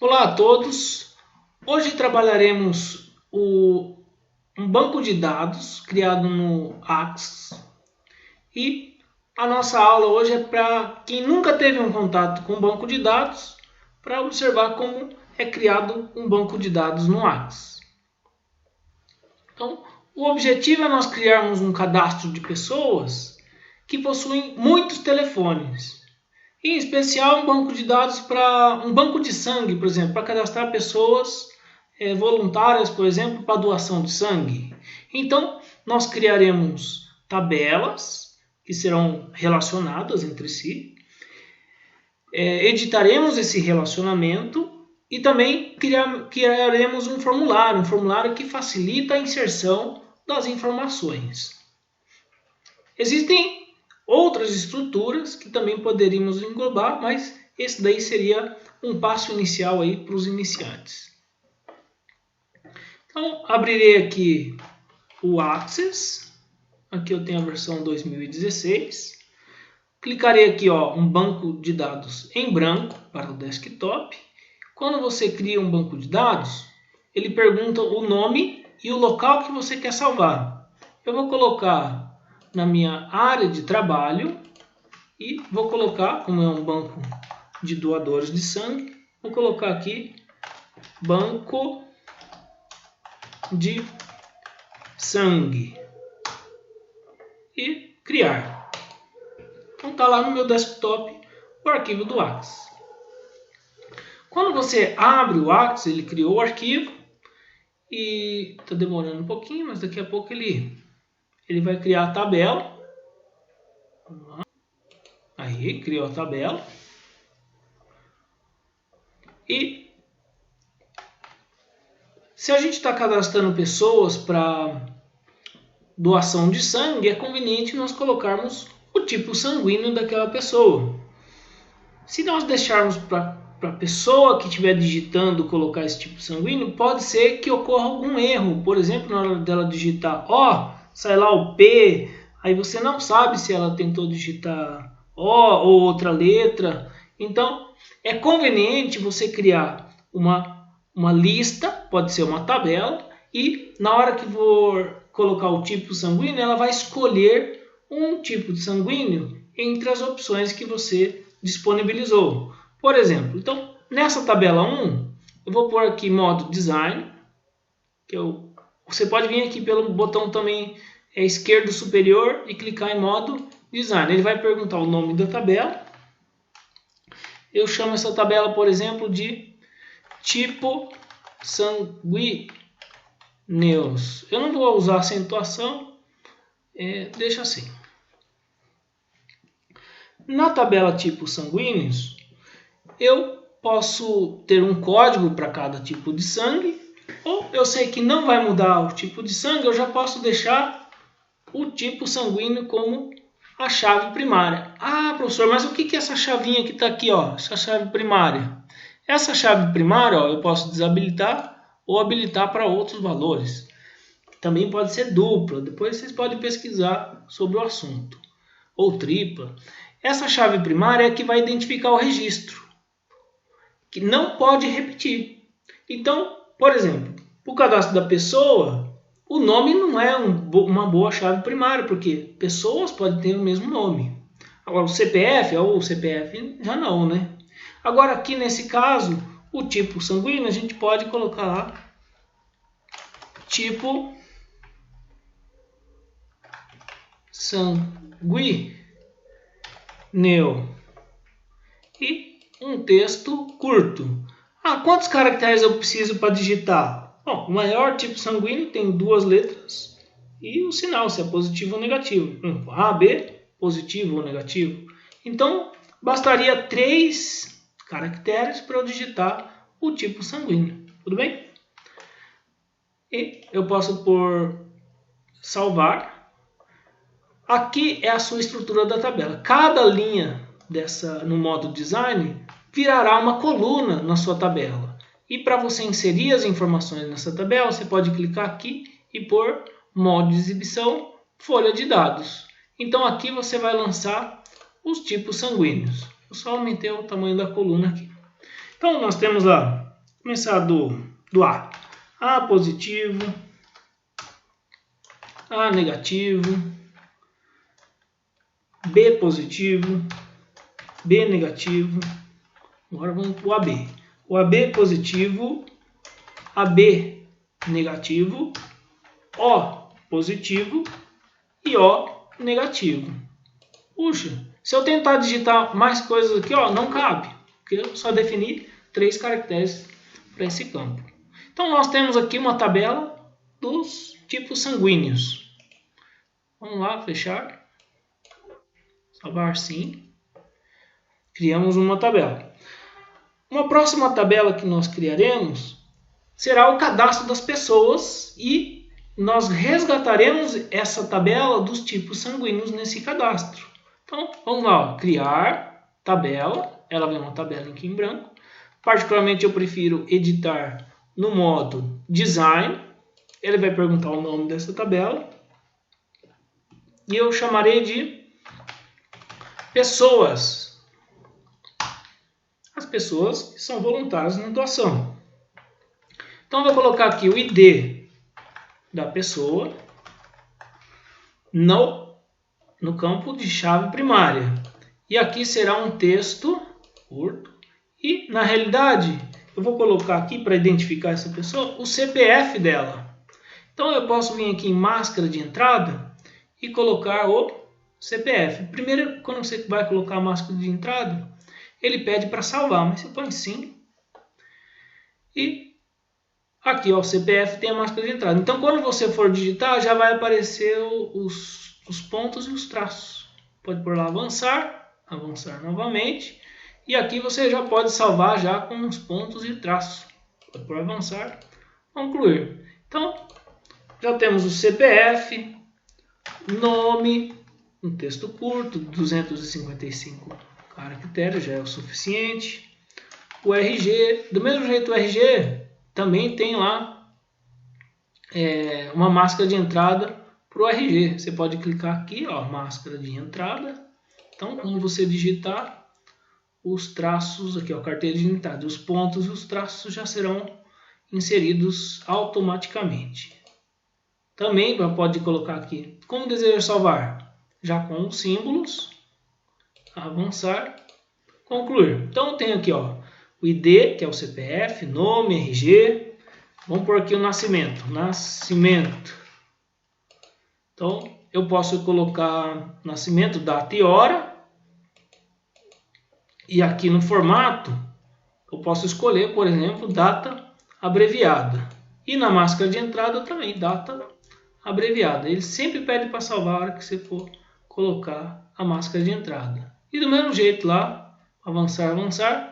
Olá a todos! Hoje trabalharemos um banco de dados criado no Axis e a nossa aula hoje é para quem nunca teve um contato com um banco de dados para observar como é criado um banco de dados no Axis. Então, o objetivo é nós criarmos um cadastro de pessoas que possuem muitos telefones. Em especial um banco de dados para um banco de sangue, por exemplo, para cadastrar pessoas voluntárias, por exemplo, para doação de sangue. Então, nós criaremos tabelas que serão relacionadas entre si, editaremos esse relacionamento e também criaremos um formulário que facilita a inserção das informações. Existem outras estruturas que também poderíamos englobar, mas esse daí seria um passo inicial aí para os iniciantes. Então, abrirei aqui o Axis. Aqui eu tenho a versão 2016. Clicarei aqui, um banco de dados em branco para o desktop. Quando você cria um banco de dados, ele pergunta o nome e o local que você quer salvar. Eu vou colocar na minha área de trabalho e vou colocar, como é um banco de doadores de sangue, vou colocar aqui banco de sangue e criar. Então está lá no meu desktop o arquivo do Axis. Quando você abre o Axis, ele criou o arquivo e está demorando um pouquinho, mas daqui a pouco ele vai criar a tabela. Aí, criou a tabela. E se a gente está cadastrando pessoas para doação de sangue, é conveniente nós colocarmos o tipo sanguíneo daquela pessoa. Se nós deixarmos para a pessoa que estiver digitando colocar esse tipo sanguíneo, pode ser que ocorra algum erro. Por exemplo, na hora dela digitar O, sai lá o P, aí você não sabe se ela tentou digitar O ou outra letra. Então, é conveniente você criar uma lista, pode ser uma tabela, e na hora que for colocar o tipo sanguíneo, ela vai escolher um tipo de sanguíneo entre as opções que você disponibilizou. Por exemplo, então, nessa tabela 1, eu vou pôr aqui modo design, você pode vir aqui pelo botão também esquerdo superior e clicar em modo design. Ele vai perguntar o nome da tabela. Eu chamo essa tabela, por exemplo, de tipo sanguíneos. Eu não vou usar acentuação, deixa assim. Na tabela tipo sanguíneos, eu posso ter um código para cada tipo de sangue, ou eu sei que não vai mudar o tipo de sangue, eu já posso deixar o tipo sanguíneo como a chave primária. Ah, professor, mas o que é essa chavinha que está aqui, essa chave primária? Essa chave primária, eu posso desabilitar ou habilitar para outros valores. Também pode ser dupla, depois vocês podem pesquisar sobre o assunto. Ou tripla. Essa chave primária é a que vai identificar o registro, que não pode repetir. Então, por exemplo, para o cadastro da pessoa, o nome não é uma boa chave primária, porque pessoas podem ter o mesmo nome. Agora, o CPF ou o CPF já não, né? Agora, aqui nesse caso, o tipo sanguíneo, a gente pode colocar lá tipo sanguíneo e um texto curto. Quantos caracteres eu preciso para digitar? Bom, o maior tipo sanguíneo tem 2 letras e o sinal, se é positivo ou negativo. A, B, positivo ou negativo. Então, bastaria 3 caracteres para eu digitar o tipo sanguíneo. Tudo bem? E eu posso pôr salvar. Aqui é a sua estrutura da tabela. Cada linha no modo design virará uma coluna na sua tabela. E para você inserir as informações nessa tabela, você pode clicar aqui e pôr modo de exibição, folha de dados. Então aqui você vai lançar os tipos sanguíneos. Eu só aumentei o tamanho da coluna aqui. Então nós temos lá Começar do A. A positivo, A negativo, B positivo, B negativo. Agora vamos para o AB. O AB positivo, AB negativo, O positivo e O negativo. Puxa, se eu tentar digitar mais coisas aqui, ó, não cabe, porque eu só defini 3 caracteres para esse campo. Então nós temos aqui uma tabela dos tipos sanguíneos. Vamos lá, fechar. Salvar sim. Criamos uma tabela. Uma próxima tabela que nós criaremos será o cadastro das pessoas e nós resgataremos essa tabela dos tipos sanguíneos nesse cadastro. Então, vamos lá, ó, criar tabela. Ela vem uma tabela aqui em branco. Particularmente, eu prefiro editar no modo Design. Ele vai perguntar o nome dessa tabela. E eu chamarei de Pessoas. As pessoas que são voluntárias na doação. Então, eu vou colocar aqui o ID da pessoa no campo de chave primária. E aqui será um texto curto. E, na realidade, eu vou colocar aqui para identificar essa pessoa o CPF dela. Então, eu posso vir aqui em máscara de entrada e colocar o CPF. Primeiro, quando você vai colocar a máscara de entrada, ele pede para salvar, mas você põe sim. E aqui, ó, o CPF tem a máscara de entrada. Então, quando você for digitar, já vai aparecer os pontos e os traços. Pode pôr lá avançar, avançar novamente. E aqui você já pode salvar já com os pontos e traços. Pode pôr avançar, concluir. Então, já temos o CPF, nome, um texto curto, 255 caracteres, já é o suficiente. O RG, do mesmo jeito o RG também tem lá uma máscara de entrada para o RG. Você pode clicar aqui, ó, máscara de entrada. Então, quando você digitar, os traços aqui, ó, carteira de identidade, os pontos e os traços já serão inseridos automaticamente. Também pode colocar aqui, como deseja salvar, já com os símbolos, avançar, concluir. Então, eu tenho aqui, ó, o ID, que é o CPF, nome, RG. Vamos por aqui o nascimento. Nascimento. Então, eu posso colocar nascimento, data e hora. E aqui no formato, eu posso escolher, por exemplo, data abreviada. E na máscara de entrada também, data abreviada. Ele sempre pede para salvar a hora que você for colocar a máscara de entrada. E do mesmo jeito lá, avançar, avançar,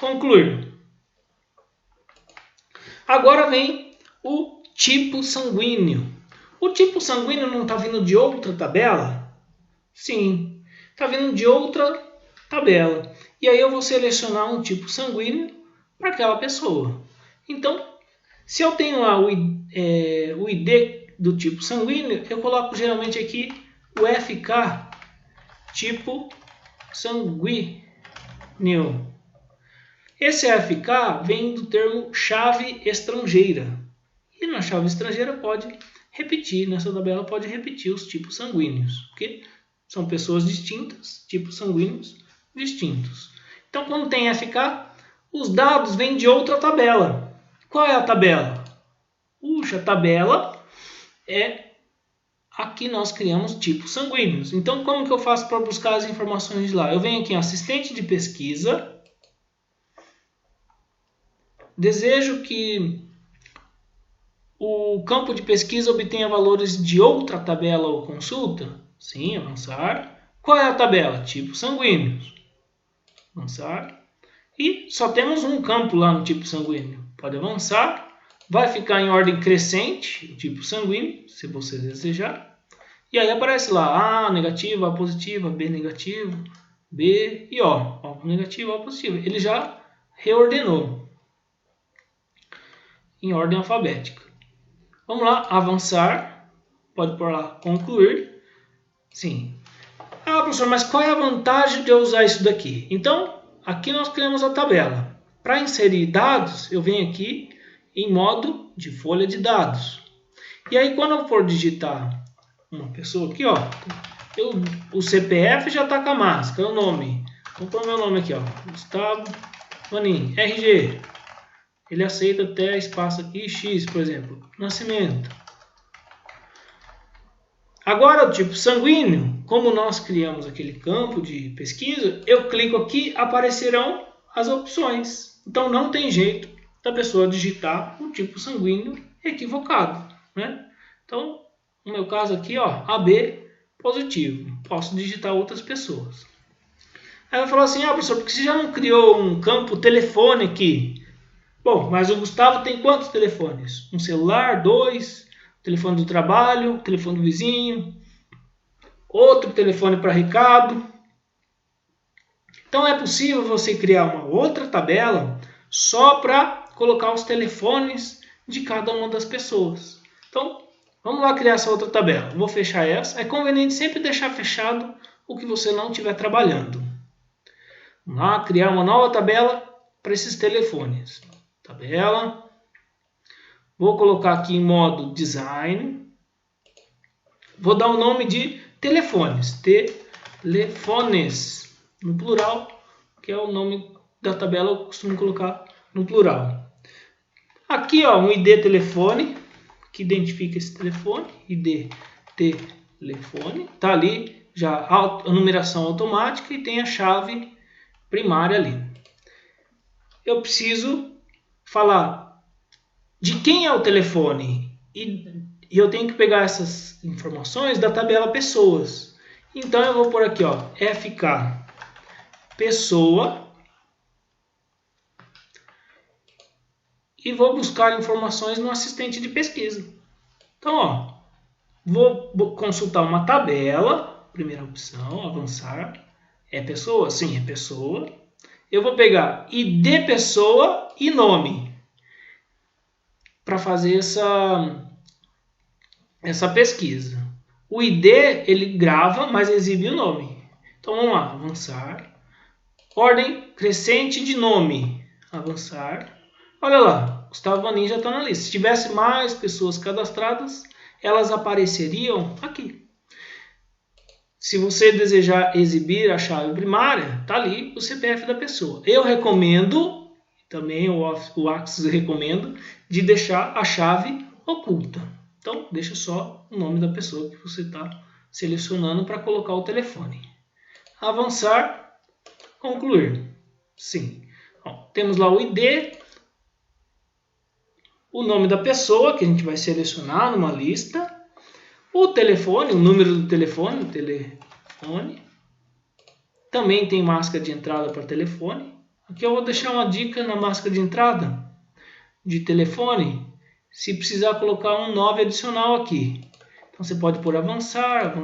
concluir. Agora vem o tipo sanguíneo. O tipo sanguíneo não está vindo de outra tabela? Sim, está vindo de outra tabela. E aí eu vou selecionar um tipo sanguíneo para aquela pessoa. Então, se eu tenho lá o ID do tipo sanguíneo, eu coloco geralmente aqui o FK, tipo sanguíneo. Esse FK vem do termo chave estrangeira. E na chave estrangeira pode repetir, nessa tabela pode repetir os tipos sanguíneos. Porque são pessoas distintas, tipos sanguíneos distintos. Então, quando tem FK, os dados vêm de outra tabela. Qual é a tabela? Puxa, a tabela é... Aqui nós criamos tipos sanguíneos. Então, como que eu faço para buscar as informações de lá? Eu venho aqui em assistente de pesquisa. Desejo que o campo de pesquisa obtenha valores de outra tabela ou consulta? Sim, avançar. Qual é a tabela? Tipos sanguíneos. Avançar. E só temos um campo lá no tipo sanguíneo. Pode avançar. Vai ficar em ordem crescente, o tipo sanguíneo, se você desejar. E aí aparece lá A negativo, A positivo, B negativo, B e O. O negativo, O positivo. Ele já reordenou em ordem alfabética. Vamos lá, avançar. Pode pôr lá, concluir. Sim. Ah, professor, mas qual é a vantagem de eu usar isso daqui? Então, aqui nós criamos a tabela. Para inserir dados, eu venho aqui em modo de folha de dados. E aí quando eu for digitar uma pessoa aqui, ó, o CPF já está com a máscara, o nome. Vou pôr meu nome aqui, ó, Gustavo Vanin, RG. Ele aceita até espaço aqui, X, por exemplo, nascimento. Agora o tipo sanguíneo, como nós criamos aquele campo de pesquisa, eu clico aqui, aparecerão as opções. Então não tem jeito da pessoa digitar o tipo sanguíneo equivocado, né? Então, no meu caso aqui, ó, AB positivo. Posso digitar outras pessoas. Aí vai falar assim, professor, por que você já não criou um campo telefone aqui? Bom, mas o Gustavo tem quantos telefones? Um celular, 2, telefone do trabalho, telefone do vizinho, outro telefone para recado. Então é possível você criar uma outra tabela só para colocar os telefones de cada uma das pessoas. Então, vamos lá criar essa outra tabela. Vou fechar essa. É conveniente sempre deixar fechado o que você não estiver trabalhando. Vamos lá, criar uma nova tabela para esses telefones. Tabela. Vou colocar aqui em modo design. Vou dar o nome de telefones. Telefones. No plural, que é o nome da tabela, eu costumo colocar no plural. Aqui, ó, um ID telefone, que identifica esse telefone. ID telefone. Tá ali já a numeração automática e tem a chave primária ali. Eu preciso falar de quem é o telefone e eu tenho que pegar essas informações da tabela pessoas. Então eu vou por aqui, ó, FK pessoa e vou buscar informações no assistente de pesquisa. Então, ó, vou consultar uma tabela, primeira opção, avançar. É pessoa? Sim, é pessoa. Eu vou pegar ID pessoa e nome para fazer essa pesquisa. O ID ele grava, mas exibe o nome. Então vamos lá, avançar. Ordem crescente de nome, avançar. Olha lá, Gustavo Vanin já está na lista. Se tivesse mais pessoas cadastradas, elas apareceriam aqui. Se você desejar exibir a chave primária, está ali o CPF da pessoa. Eu recomendo, também o Axis recomendo, de deixar a chave oculta. Então, deixa só o nome da pessoa que você está selecionando para colocar o telefone. Avançar, concluir. Sim. Bom, temos lá o ID, o nome da pessoa que a gente vai selecionar numa lista, o telefone, o número do telefone, Também tem máscara de entrada para telefone. Aqui eu vou deixar uma dica na máscara de entrada de telefone, se precisar colocar um 9 adicional aqui. Então você pode pôr avançar,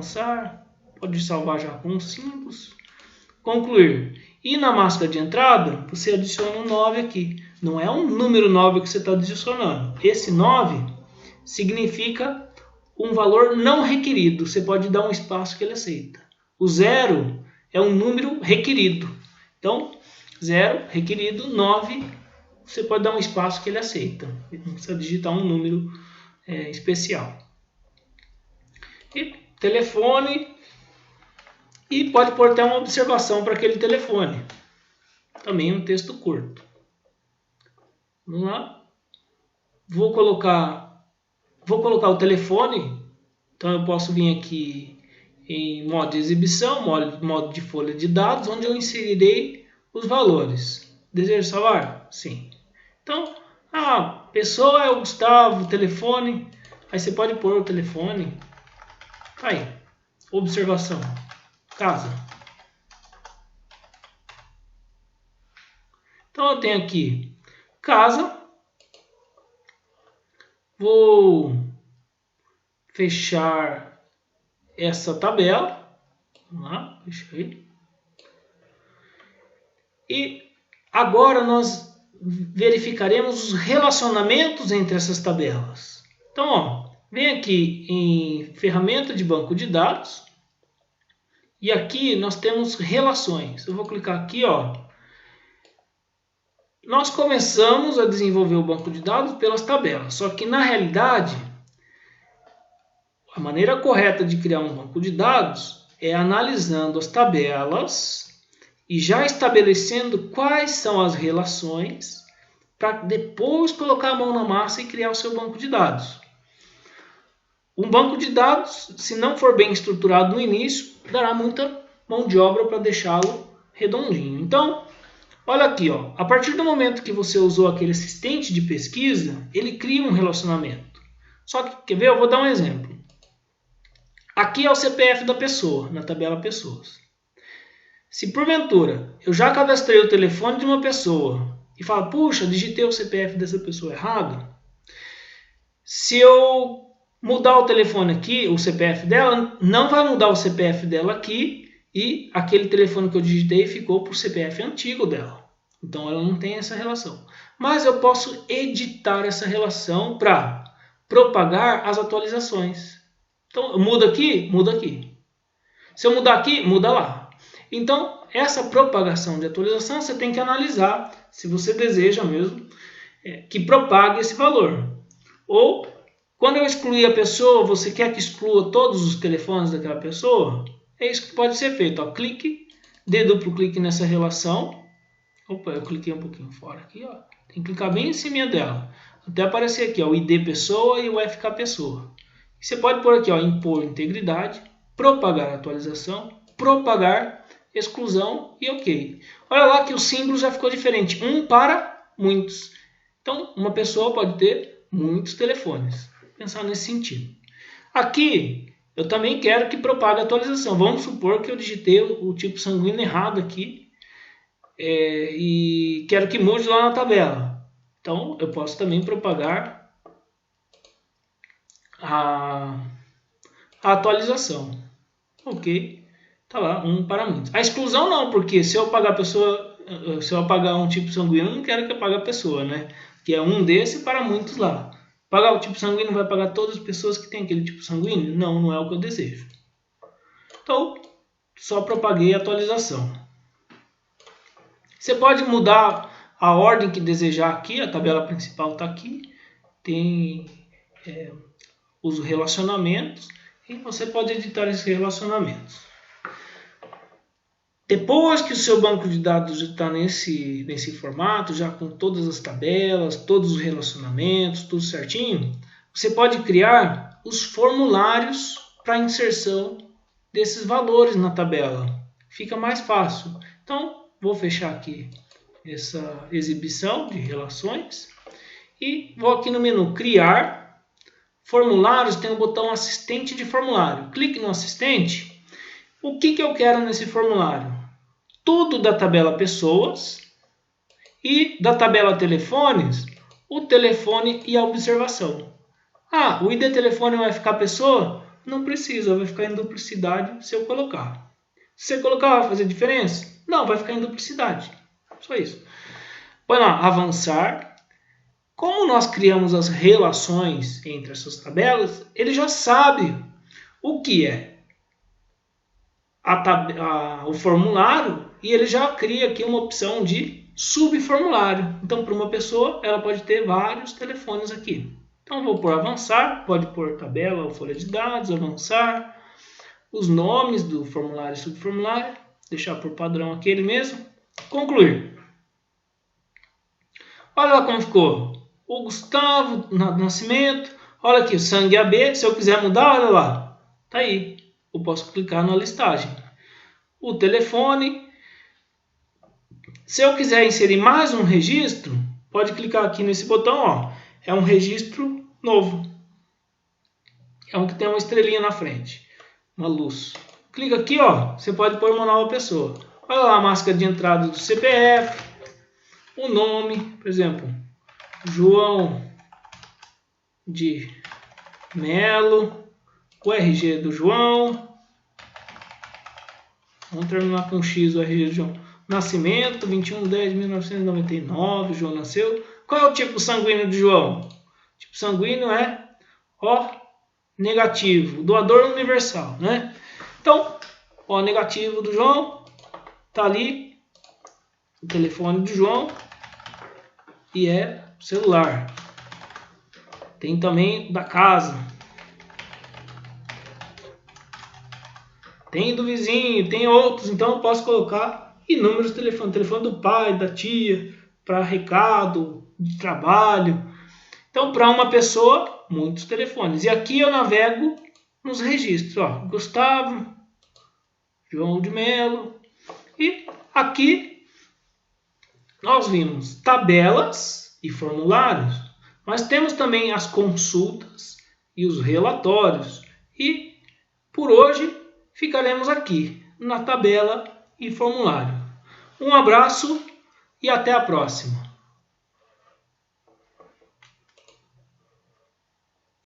pode salvar já com os símbolos, concluir. E na máscara de entrada, você adiciona um 9 aqui. Não é um número 9 que você está adicionando. Esse 9 significa um valor não requerido. Você pode dar um espaço que ele aceita. O 0 é um número requerido. Então, 0 requerido, 9 você pode dar um espaço que ele aceita. Ele não precisa digitar um número especial. E telefone. E pode pôr até uma observação para aquele telefone. Também um texto curto. Vamos lá. Vou colocar o telefone. Então eu posso vir aqui em modo de exibição, modo de folha de dados, onde eu inserirei os valores. Deseja salvar? Sim. Então, a pessoa é o Gustavo, telefone. Aí você pode pôr o telefone. Tá aí. Observação. Casa. Então eu tenho aqui casa. Vou fechar essa tabela. Vamos lá, fechei. E agora nós verificaremos os relacionamentos entre essas tabelas. Então, ó, vem aqui em ferramenta de banco de dados. E aqui nós temos relações. Eu vou clicar aqui, ó, Nós começamos a desenvolver o banco de dados pelas tabelas, só que na realidade, a maneira correta de criar um banco de dados é analisando as tabelas e já estabelecendo quais são as relações para depois colocar a mão na massa e criar o seu banco de dados. Um banco de dados, se não for bem estruturado no início, dará muita mão de obra para deixá-lo redondinho. Então, olha aqui, ó, a partir do momento que você usou aquele assistente de pesquisa, ele cria um relacionamento. Só que, quer ver? Eu vou dar um exemplo. Aqui é o CPF da pessoa, na tabela pessoas. Se porventura eu já cadastrei o telefone de uma pessoa e falo, puxa, digitei o CPF dessa pessoa errado. Se eu mudar o telefone aqui, o CPF dela, não vai mudar o CPF dela aqui e aquele telefone que eu digitei ficou para o CPF antigo dela. Então ela não tem essa relação. Mas eu posso editar essa relação para propagar as atualizações. Então, muda aqui, muda aqui. Se eu mudar aqui, muda lá. Então, essa propagação de atualização você tem que analisar se você deseja mesmo que propague esse valor. Ou, quando eu excluir a pessoa, você quer que exclua todos os telefones daquela pessoa? É isso que pode ser feito. Ó, clique, dê duplo clique nessa relação. Opa, eu cliquei um pouquinho fora aqui. Ó. Tem que clicar bem em cima dela. Até aparecer aqui ó, o ID pessoa e o FK pessoa. Você pode pôr aqui, ó, impor integridade, propagar atualização, propagar exclusão e OK. Olha lá que o símbolo já ficou diferente, um para muitos. Então, uma pessoa pode ter muitos telefones. Pensar nesse sentido. Aqui, eu também quero que propague a atualização. Vamos supor que eu digitei o tipo sanguíneo errado aqui e quero que mude lá na tabela. Então, eu posso também propagar a atualização. Ok, tá lá, um para muitos. A exclusão não, porque se eu apagar a pessoa, se eu apagar um tipo sanguíneo, eu não quero que apague a pessoa, né? Que é um desse para muitos lá. Pagar o tipo sanguíneo vai pagar todas as pessoas que têm aquele tipo sanguíneo? Não, não é o que eu desejo. Então, só propaguei a atualização. Você pode mudar a ordem que desejar aqui, a tabela principal está aqui. Tem os relacionamentos e você pode editar esses relacionamentos. Depois que o seu banco de dados está nesse formato, já com todas as tabelas, todos os relacionamentos, tudo certinho, você pode criar os formulários para inserção desses valores na tabela. Fica mais fácil. Então, vou fechar aqui essa exibição de relações e vou aqui no menu Criar. Formulários, tem o botão assistente de formulário. Clique no assistente. O que eu quero nesse formulário? Tudo da tabela pessoas e da tabela telefones, o telefone e a observação. Ah, o ID telefone vai ficar pessoa? Não precisa, vai ficar em duplicidade se eu colocar. Se você colocar, vai fazer diferença? Não, vai ficar em duplicidade. Só isso. Põe lá, avançar. Como nós criamos as relações entre essas tabelas, ele já sabe o que é o formulário e ele já cria aqui uma opção de subformulário. Então, para uma pessoa, ela pode ter vários telefones aqui. Então, vou por avançar, pode pôr tabela ou folha de dados, avançar, os nomes do formulário e subformulário, deixar por padrão aquele mesmo, concluir. Olha lá como ficou. O Gustavo Nascimento, olha aqui, o sangue AB, se eu quiser mudar, olha lá, tá aí, eu posso clicar na listagem. O telefone, se eu quiser inserir mais um registro, pode clicar aqui nesse botão, ó, é um registro novo, é um que tem uma estrelinha na frente, uma luz. Clica aqui, ó, você pode pôr uma nova pessoa, olha lá a máscara de entrada do CPF, o nome, por exemplo, João de Melo, o RG do João, vamos terminar com X, o RG do João, nascimento, 21/10/1999, João nasceu. Qual é o tipo sanguíneo de João? O tipo sanguíneo é O negativo, doador universal, né? Então, O negativo do João, tá ali, o telefone do João. e é celular. Tem também da casa. Tem do vizinho, tem outros, então eu posso colocar inúmeros telefones. Telefone do pai, da tia, para recado, de trabalho. Então, para uma pessoa, muitos telefones. E aqui eu navego nos registros. Ó, Gustavo, João de Melo. E aqui nós vimos tabelas e formulários. Mas temos também as consultas e os relatórios. E por hoje ficaremos aqui na tabela e formulário. Um abraço e até a próxima.